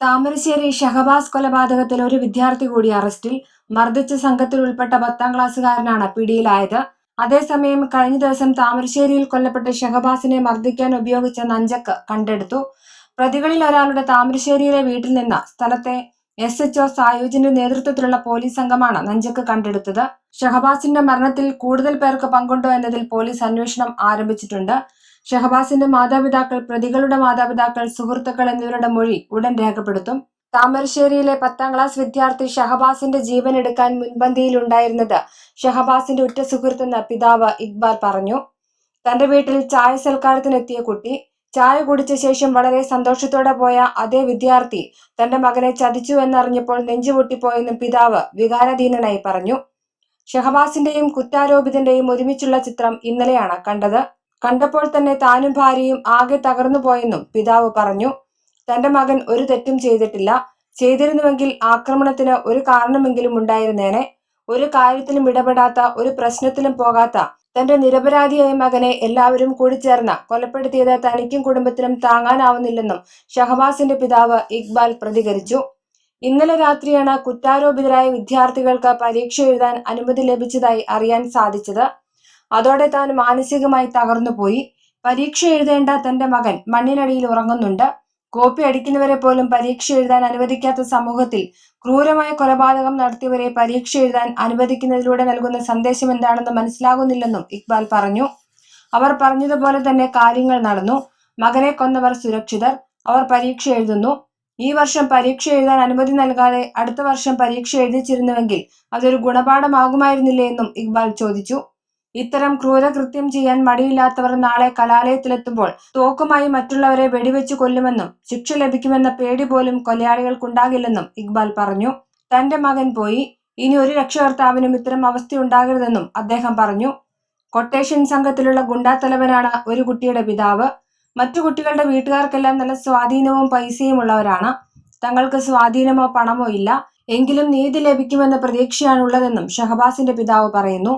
താമരശ്ശേരി ഷഹബാസ് കൊലപാതകത്തിൽ ഒരു വിദ്യാർത്ഥി കൂടി അറസ്റ്റിൽ. മർദ്ദിച്ച സംഘത്തിൽ ഉൾപ്പെട്ട 10ാം ക്ലാസ്സുകാരനാണ് പിടിയിലായത്. അതേസമയം കഴിഞ്ഞ ദിവസം താമരശ്ശേരിയിൽ കൊല്ലപ്പെട്ട ഷഹബാസിനെ മർദ്ദിക്കാൻ ഉപയോഗിച്ച നഞ്ചക്ക് കണ്ടെടുത്തു. പ്രതികളിൽ ഒരാളുടെ താമരശ്ശേരിയിലെ വീട്ടിൽ നിന്ന് സ്ഥലത്തെ SHO സായുജിന്റെ നേതൃത്വത്തിലുള്ള പോലീസ് സംഘമാണ് നഞ്ചക്ക് കണ്ടെടുത്തത്. ഷഹബാസിന്റെ മരണത്തിൽ കൂടുതൽ പേർക്ക് പങ്കുണ്ടോ എന്നതിൽ പോലീസ് അന്വേഷണം ആരംഭിച്ചിട്ടുണ്ട്. ഷഹബാസിന്റെ മാതാപിതാക്കൾ, പ്രതികളുടെ മാതാപിതാക്കൾ, സുഹൃത്തുക്കൾ എന്നിവരുടെ മൊഴി ഉടൻ രേഖപ്പെടുത്തും. താമരശ്ശേരിയിലെ 10ാം ക്ലാസ് വിദ്യാർത്ഥി ഷഹബാസിന്റെ ജീവൻ എടുക്കാൻ മുൻപന്തിയിലുണ്ടായിരുന്നത് ഷഹബാസിന്റെ ഉറ്റ സുഹൃത്തെന്ന് പിതാവ് ഇക്ബാൽ പറഞ്ഞു. തന്റെ വീട്ടിൽ ചായ സൽക്കാരത്തിനെത്തിയ കുട്ടി ചായ കുടിച്ച ശേഷം വളരെ സന്തോഷത്തോടെ പോയ അതേ വിദ്യാർത്ഥി തന്റെ മകനെ ചതിച്ചു എന്നറിഞ്ഞപ്പോൾ നെഞ്ചുപൊട്ടിപ്പോയെന്നും പിതാവ് വികാരാധീനനായി പറഞ്ഞു. ഷഹബാസിന്റെയും കുറ്റാരോപിതന്റെയും ഒരുമിച്ചുള്ള ചിത്രം ഇന്നലെയാണ് കണ്ടത്. കണ്ടപ്പോൾ തന്നെ താനും ഭാര്യയും ആകെ തകർന്നു പോയെന്നും പിതാവ് പറഞ്ഞു. തന്റെ മകൻ ഒരു തെറ്റും ചെയ്തിട്ടില്ല. ചെയ്തിരുന്നുവെങ്കിൽ ആക്രമണത്തിന് ഒരു കാരണമെങ്കിലും ഉണ്ടായിരുന്നേനെ. ഒരു കാര്യത്തിലും ഇടപെടാത്ത, ഒരു പ്രശ്നത്തിലും പോകാത്ത തന്റെ നിരപരാധിയായ മകനെ എല്ലാവരും കൂടി ചേർന്ന് കൊലപ്പെടുത്തിയത് തനിക്കും കുടുംബത്തിനും താങ്ങാനാവുന്നില്ലെന്നും ഷഹബാസിന്റെ പിതാവ് ഇക്ബാൽ പ്രതികരിച്ചു. ഇന്നലെ രാത്രിയാണ് കുറ്റാരോപിതരായ വിദ്യാർത്ഥികൾക്ക് പരീക്ഷ എഴുതാൻ അനുമതി ലഭിച്ചതായി അറിയാൻ സാധിച്ചത്. അതോടെ താൻ മാനസികമായി തകർന്നുപോയി. പരീക്ഷ എഴുതേണ്ട തന്റെ മകൻ മണ്ണിനടിയിൽ ഉറങ്ങുന്നുണ്ട്. കോപ്പി അടിക്കുന്നവരെ പോലും പരീക്ഷ എഴുതാൻ അനുവദിക്കാത്ത സമൂഹത്തിൽ ക്രൂരമായ കൊലപാതകം നടത്തിയവരെ പരീക്ഷ എഴുതാൻ അനുവദിക്കുന്നതിലൂടെ നൽകുന്ന സന്ദേശം എന്താണെന്ന് മനസ്സിലാകുന്നില്ലെന്നും ഇക്ബാൽ പറഞ്ഞു. അവർ പറഞ്ഞതുപോലെ തന്നെ കാര്യങ്ങൾ നടന്നു. മകനെ കൊന്നവർ സുരക്ഷിതർ. അവർ പരീക്ഷ എഴുതുന്നു. ഈ വർഷം പരീക്ഷ എഴുതാൻ അനുമതി നൽകാതെ അടുത്ത വർഷം പരീക്ഷ എഴുതിച്ചിരുന്നുവെങ്കിൽ അതൊരു ഗുണപാഠമാകുമായിരുന്നില്ലേ എന്നും ഇക്ബാൽ ചോദിച്ചു. ഇത്തരം ക്രൂരകൃത്യം ചെയ്യാൻ മടിയില്ലാത്തവർ നാളെ കലാലയത്തിലെത്തുമ്പോൾ തോക്കുമായി മറ്റുള്ളവരെ വെടിവെച്ചു കൊല്ലുമെന്നും ശിക്ഷ ലഭിക്കുമെന്ന പേടി പോലും കൊലയാളികൾക്കുണ്ടാകില്ലെന്നും ഇക്ബാൽ പറഞ്ഞു. തന്റെ മകൻ പോയി. ഇനി ഒരു രക്ഷകർത്താവിനും ഇത്തരം അവസ്ഥയുണ്ടാകരുതെന്നും അദ്ദേഹം പറഞ്ഞു. കൊട്ടേഷൻ സംഘത്തിലുള്ള ഗുണ്ടാത്തലവനാണ് ഒരു കുട്ടിയുടെ പിതാവ്. മറ്റു കുട്ടികളുടെ വീട്ടുകാർക്കെല്ലാം നല്ല സ്വാധീനവും പൈസയും ഉള്ളവരാണ്. തങ്ങൾക്ക് സ്വാധീനമോ പണമോ ഇല്ല. എങ്കിലും നീതി ലഭിക്കുമെന്ന പ്രതീക്ഷയാണുള്ളതെന്നും ഷഹബാസിന്റെ പിതാവ് പറയുന്നു.